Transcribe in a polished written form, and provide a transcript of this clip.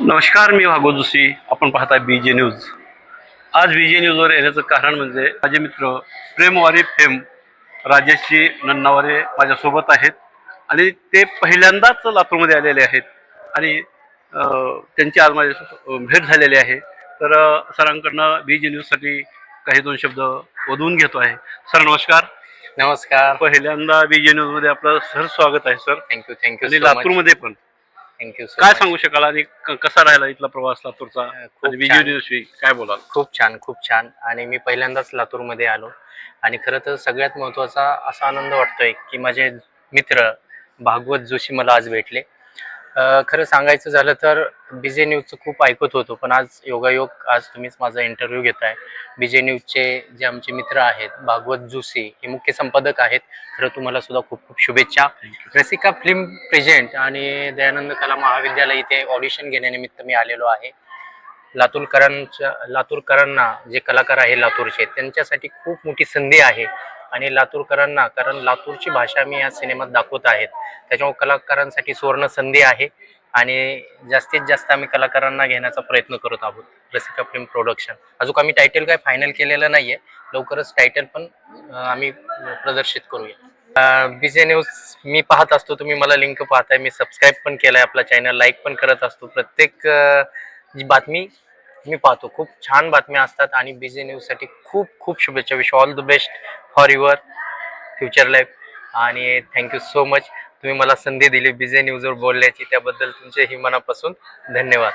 नमस्कार, मी भागवत जोशी. आपण पाहताय BJ न्यूज. आज BJ न्यूजवर येण्याचं कारण म्हणजे माझे मित्र प्रेमवारी फेम राजेशजी नन्नावरे माझ्यासोबत आहेत आणि ते पहिल्यांदाच लातूरमध्ये आलेले आहेत आणि त्यांची आज माझ्या भेट झालेली आहे. तर सरांकडनं BJ न्यूजसाठी काही दोन शब्द वधवून घेतो आहे. सर नमस्कार. नमस्कार. पहिल्यांदा BJ न्यूजमध्ये आपलं सर स्वागत आहे सर. थँक्यू आणि लातूरमध्ये पण थँक्यू काय सांगू शकाल आणि कसा राहिला इथला प्रवास लातूरचा आणि BJ छान. न्यूजविषयी काय बोलाल? खूप छान आणि मी पहिल्यांदाच लातूरमध्ये आलो आणि खरं तर सगळ्यात महत्त्वाचा असा आनंद वाटतोय की माझे मित्र भागवत जोशी मला आज भेटले. खरं सांगायचं झालं तर BJ न्यूजचं खूप ऐकत होतो, पण आज योगायोग आज तुम्हीच माझा इंटरव्ह्यू घेताय. BJ न्यूजचे जे आमचे मित्र आहेत भागवत जोशी हे मुख्य संपादक आहेत. खरं तुम्हाला सुद्धा खूप खूप शुभेच्छा. रसिका फिल्म प्रेझेंट आणि दयानंद कला महाविद्यालय इथे ऑडिशन घेण्यानिमित्त मी आलेलो आहे. लातूरकरांना जे कलाकार आहे लातूरचे त्यांच्यासाठी खूप मोठी संधी आहे आणि लातूरकरांना, कारण लातूरची भाषा मी या सिनेमात दाखवत आहेत, त्याच्यामुळे कलाकारांसाठी सुवर्ण संधी आहे आणि जास्तीत जास्त आम्ही कलाकारांना घेण्याचा प्रयत्न करत आहोत. रसिका फिल्म प्रोडक्शन अजून आम्ही टायटल काय फायनल केलेलं नाहीये, लवकरच टायटल पण आम्ही प्रदर्शित करूया. BJ न्यूज मी पाहत असतो, तुम्ही मला लिंक पाहताय, मी सबस्क्राईब पण केलाय आपला चॅनल, लाईक पण करत असतो. प्रत्येक जी बातमी मी पाहतो, खूप छान बातम्या असतात आणि BJ न्यूजसाठी खूप खूप शुभेच्छा. Wish all the best for your future life आणि थँक्यू सो मच. तुम्ही मला संधी दिली BJ न्यूजवर बोलण्याची, त्याबद्दल तुमचेही मनापासून धन्यवाद.